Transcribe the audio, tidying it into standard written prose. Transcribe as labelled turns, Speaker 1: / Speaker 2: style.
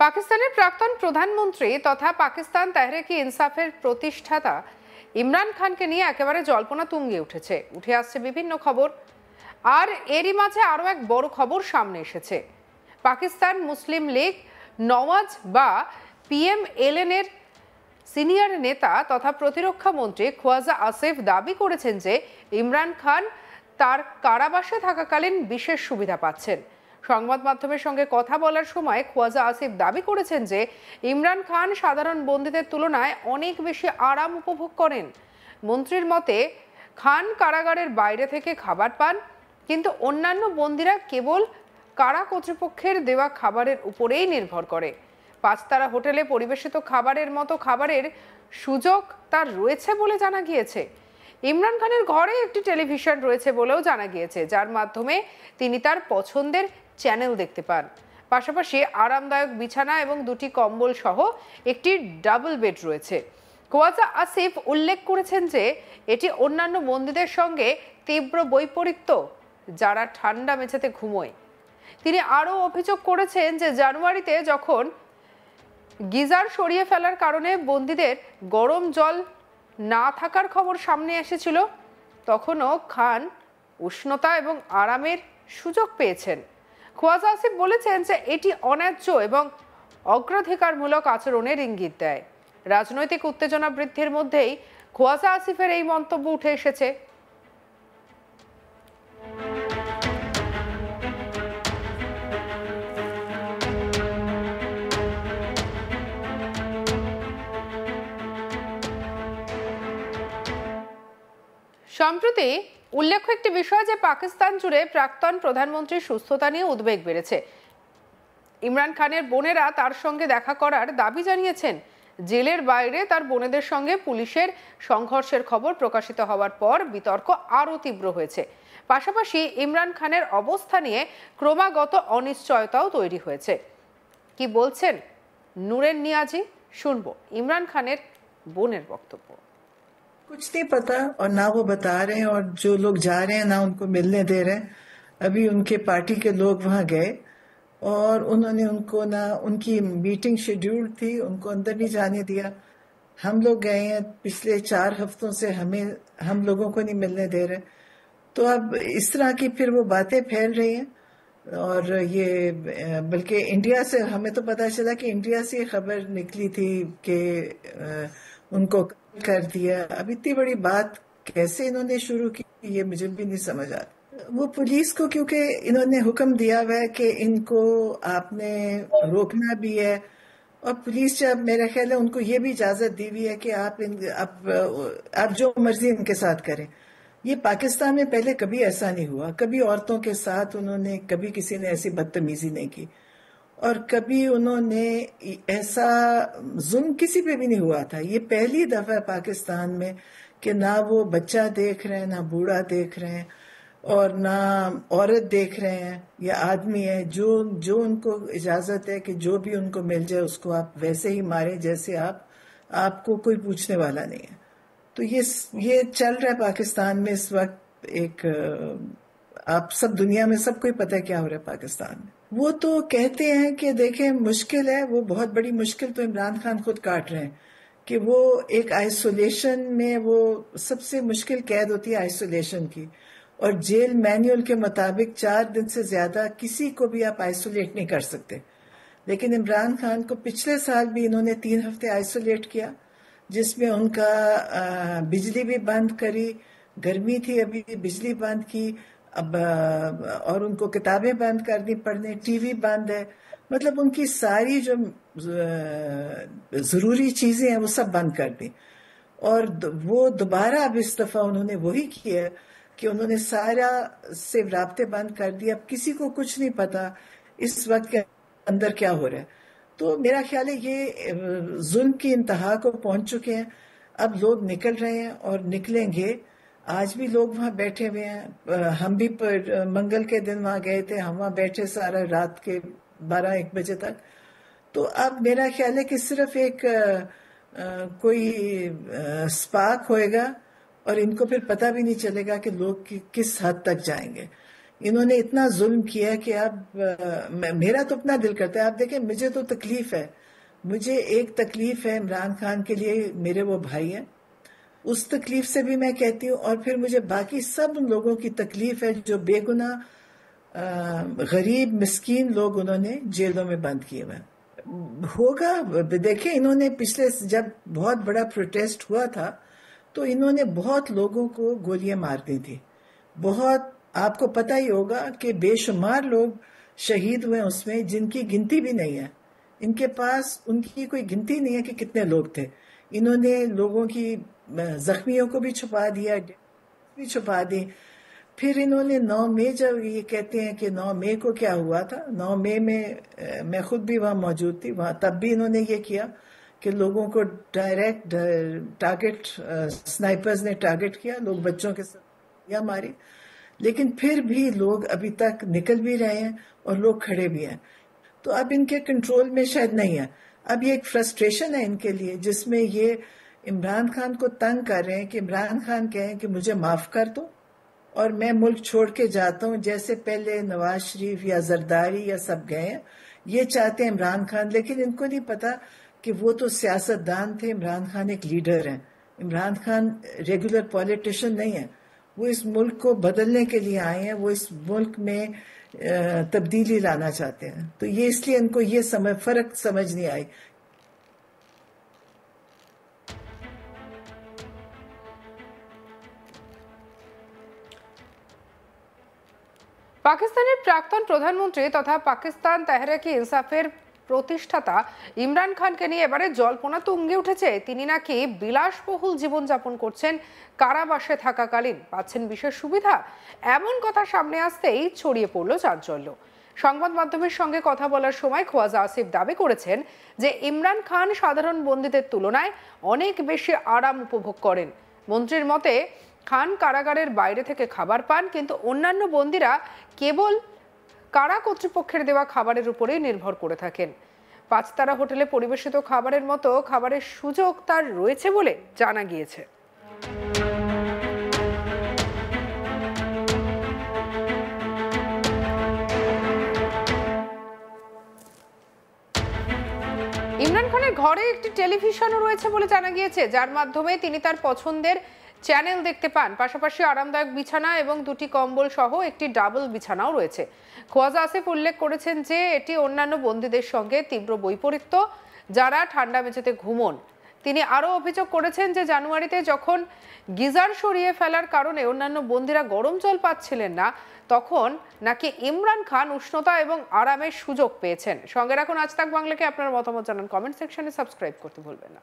Speaker 1: পাকিস্তানের প্রাক্তন প্রধানমন্ত্রী তথা পাকিস্তান তেহরিক ইনসাফের প্রতিষ্ঠাতা ইমরান খানকে নিয়ে একেবারে জল্পনা তুঙ্গে উঠে আসছে বিভিন্ন খবর। আর এরই মাঝে আরও এক বড় খবর সামনে এসেছে। পাকিস্তান মুসলিম লীগ নওয়াজ বা PMLN এর সিনিয়র নেতা তথা প্রতিরক্ষা মন্ত্রী খোয়াজা আসিফ দাবি করেছেন যে ইমরান খান তার কারাবাসে থাকাকালীন বিশেষ সুবিধা পাচ্ছেন। সংবাদ মাধ্যমের সঙ্গে কথা বলার সময় খোয়াজা আসিফ দাবি করেছেন যে ইমরান খান সাধারণ বন্দীদের তুলনায় অনেক বেশি আরাম উপভোগ করেন। মন্ত্রীর মতে খান কারাগারের বাইরে থেকে খাবার পান, কিন্তু অন্যান্য বন্দীরা কেবল কারা কর্তৃপক্ষের দেওয়া খাবারের উপরেই নির্ভর করে। 5 তারা হোটেলে পরিবেশিত খাবারের মতো খাবারের সুযোগ তার রয়েছে বলে জানা গিয়েছে। ইমরান খানের ঘরে একটি টেলিভিশন রয়েছে বলেও জানা গিয়েছে, যার মাধ্যমে তিনি তার পছন্দের চ্যানেল দেখতে পান। পাশাপাশি আরামদায়ক বিছানা এবং 2টি কম্বল সহ একটি ডাবল বেড রয়েছে। খোয়াজা আসিফ উল্লেখ করেছেন যে এটি অন্যান্য বন্দীদের সঙ্গে তীব্র বৈপরীত্য, যারা ঠান্ডা মেঝেতে ঘুমোয়। তিনি আরও অভিযোগ করেছেন যে জানুয়ারিতে যখন গিজার সরিয়ে ফেলার কারণে বন্দীদের গরম জল না থাকার খবর সামনে এসেছিল, তখনও খান উষ্ণতা এবং আরামের সুযোগ পেয়েছেন। খোয়াজা আসিফ বলেছেন যে এটি অন্যায্য এবং অগ্রাধিকারমূলক আচরণের ইঙ্গিত দেয়। রাজনৈতিক উত্তেজনা বৃদ্ধির মধ্যেই খোয়াজা আসিফের এই মন্তব্য উঠে এসেছে। সম্প্রতি উল্লেখ্য একটি বিষয় যে পাকিস্তান জুড়ে প্রাক্তন প্রধানমন্ত্রীর সুস্থতা নিয়ে উদ্বেগ বেড়েছে। ইমরান খানের বোনেরা তার সঙ্গে দেখা করার দাবি জানিয়েছেন। জেলের বাইরে তার বোনেদের সঙ্গে পুলিশের সংঘর্ষের খবর প্রকাশিত হওয়ার পর বিতর্ক আরও তীব্র হয়েছে। পাশাপাশি ইমরান খানের অবস্থা নিয়ে ক্রমাগত অনিশ্চয়তাও তৈরি হয়েছে। কি বলছেন নূরেন নিয়াজি, শুনবো ইমরান খানের বোনের বক্তব্য।
Speaker 2: कुछ नहीं पता और ना वो बता रहे हैं, और जो लोग जा रहे हैं ना उनको मिलने दे रहे हैं। अभी उनके पार्टी के लोग वहां गए और उन्होंने उनको ना, उनकी मीटिंग शेड्यूल थी, उनको अंदर नहीं जाने दिया। हम लोग गए हैं, पिछले 4 हफ्तों से हम लोगों को नहीं मिलने दे रहे। तो अब इस तरह की फिर वो बातें फैल रही हैं। और ये बल्कि इंडिया से हमें तो पता चला कि इंडिया से खबर निकली थी कि उनको कर दिया। अब इतनी बड़ी बात कैसे इन्होंने शुरू की, ये मुझे भी नहीं समझ आ रहा। वो पुलिस को क्योंकि इन्होंने हुक्म दिया हुआ है कि इनको आपने रोकना भी है, और पुलिस जब मेरा ख्याल है उनको ये भी इजाजत दी हुई है कि आप जो मर्जी इनके साथ करें। ये पाकिस्तान में पहले कभी ऐसा नहीं हुआ, कभी औरतों के साथ उन्होंने, कभी किसी ने ऐसी बदतमीजी नहीं की, और कभी उन्होंने ऐसा जुल्म किसी पे भी नहीं हुआ था। ये पहली दफा है पाकिस्तान में कि ना वो बच्चा देख रहे हैं, ना बूढ़ा देख रहे हैं, और ना औरत देख रहे हैं या आदमी है। जो उनको इजाजत है कि जो भी उनको मिल जाए उसको आप वैसे ही मारें जैसे आपको कोई पूछने वाला नहीं है। तो ये चल रहा है पाकिस्तान में इस वक्त। आप सब दुनिया में सबको ही पता है क्या हो रहा है पाकिस्तान में। वो तो कहते हैं कि देखें मुश्किल है, वो बहुत बड़ी मुश्किल तो इमरान खान खुद काट रहे हैं कि वो एक आइसोलेशन में, वो सबसे मुश्किल कैद होती है आइसोलेशन की, और जेल मैनुअल के मुताबिक 4 दिन से ज्यादा किसी को भी आप आइसोलेट नहीं कर सकते। लेकिन इमरान खान को पिछले साल भी इन्होंने 3 हफ्ते आइसोलेट किया, जिसमें उनका बिजली भी बंद करी, गर्मी थी अभी बिजली बंद की, अब और उनको किताबें बंद कर दी पढ़ने, टीवी बंद है, मतलब उनकी सारी जो जरूरी चीजें हैं वो सब बंद कर दी। और वो दोबारा अब इस दफा उन्होंने वही किया कि उन्होंने सारा से राब्ते बंद कर दिए। अब किसी को कुछ नहीं पता इस वक्त के अंदर क्या हो रहा है। तो मेरा ख्याल है ये जुल्म की इंतहा को पहुंच चुके हैं। अब लोग निकल रहे हैं और निकलेंगे। आज भी लोग वहां बैठे हुए हैं, हम भी मंगल के दिन वहां गए थे, हम वहां बैठे सारा रात के 12-1 बजे तक। तो अब मेरा ख्याल है कि सिर्फ एक कोई स्पार्क होएगा और इनको फिर पता भी नहीं चलेगा कि लोग किस हद तक जाएंगे। इन्होंने इतना जुल्म किया कि अब मेरा तो अपना दिल करता है। आप देखें, मुझे तो तकलीफ है, मुझे एक तकलीफ है इमरान खान के लिए, मेरे वो भाई हैं, उस तकलीफ से भी मैं कहती हूँ। और फिर मुझे बाकी सब लोगों की तकलीफ है जो बेगुनाह गरीब मिस्कीन लोग उन्होंने जेलों में बंद किए हुए हैं। होगा, देखिए इन्होंने पिछले जब बहुत बड़ा प्रोटेस्ट हुआ था तो इन्होंने बहुत लोगों को गोलियां मार दी थी। बहुत, आपको पता ही होगा कि बेशुमार लोग शहीद हुए उसमें, जिनकी गिनती भी नहीं है। इनके पास उनकी कोई गिनती नहीं है कि कितने लोग थे। इन्होंने लोगों की जख्मियों को भी छुपा दिया, भी छुपा दी। फिर इन्होंने 9 मई, जब ये कहते हैं कि 9 मई को क्या हुआ था, 9 मई में मैं खुद भी वहां मौजूद थी, वहां तब भी इन्होंने ये किया कि लोगों को डायरेक्ट टारगेट, स्नाइपर्स ने टारगेट किया, लोग बच्चों के साथ या मारी। लेकिन फिर भी लोग अभी तक निकल भी रहे हैं और लोग खड़े भी हैं। तो अब इनके कंट्रोल में शायद नहीं है। अब ये एक फ्रस्ट्रेशन है इनके लिए, जिसमें ये इमरान खान को तंग कर रहे हैं कि इमरान खान कहें कि मुझे माफ कर दो और मैं मुल्क छोड़ के जाता हूं, जैसे पहले नवाज शरीफ या जरदारी या सब गए हैं। ये चाहते हैं इमरान खान, लेकिन इनको नहीं पता कि वो तो सियासतदान थे, इमरान खान एक लीडर हैं। इमरान खान रेगुलर पॉलिटिशियन नहीं है। वो इस मुल्क को बदलने के लिए आए हैं, वो इस मुल्क में तब्दीली लाना चाहते हैं। तो ये इसलिए इनको ये फर्क समझ नहीं आई।
Speaker 1: পাকিস্তানের প্রাক্তন প্রধানমন্ত্রী তথা পাকিস্তান তেহরিক ইনসাফের প্রতিষ্ঠাতা ইমরান খানকে নিয়ে এবারে জল্পনা তুঙ্গে উঠেছে। তিনি নাকি বিলাসবহুল জীবনযাপন করছেন, কারাবাসে থাকাকালীন পাচ্ছেন বিশেষ সুবিধা। এমন কথা সামনে আসতেই ছড়িয়ে পড়ল চাঞ্চল্য। সংবাদ মাধ্যমের সঙ্গে কথা বলার সময় খোয়াজা আসিফ দাবি করেছেন যে ইমরান খান সাধারণ বন্দীদের তুলনায় অনেক বেশি আরাম উপভোগ করেন। মন্ত্রীর মতে খান কারাগারের বাইরে থেকে খাবার পান, কিন্তু অন্যান্য বন্দীরা কেবল কারা কর্তৃপক্ষের দেওয়া খাবারের উপরেই নির্ভর করে থাকেন। 5 তারা হোটেলে পরিবেশিত খাবারের মতো খাবারের সুযোগ তার রয়েছে বলে জানা গিয়েছে। ইমরান খানের ঘরে একটি টেলিভিশনও রয়েছে বলে জানা গিয়েছে, যার মাধ্যমে তিনি তার পছন্দের চ্যানেল দেখতে পান। পাশাপাশি আরামদায়ক বিছানা এবং 2টি কম্বল সহ একটি ডাবল বিছানাও রয়েছে। খোয়াজা আসিফ উল্লেখ করেছেন যে এটি অন্যান্য বন্দীদের সঙ্গে তীব্র বৈপরীত্য, যারা ঠান্ডা মেঝেতে ঘুমন। তিনি আরও অভিযোগ করেছেন যে জানুয়ারিতে যখন গিজার সরিয়ে ফেলার কারণে অন্যান্য বন্দীরা গরম জল পাচ্ছিলেন না, তখন নাকি ইমরান খান উষ্ণতা এবং আরামের সুযোগ পেয়েছেন। সঙ্গে রাখুন আজ তাক বাংলাকে। আপনার মতামত জানান কমেন্ট সেকশনে, সাবস্ক্রাইব করতে ভুলবেন না।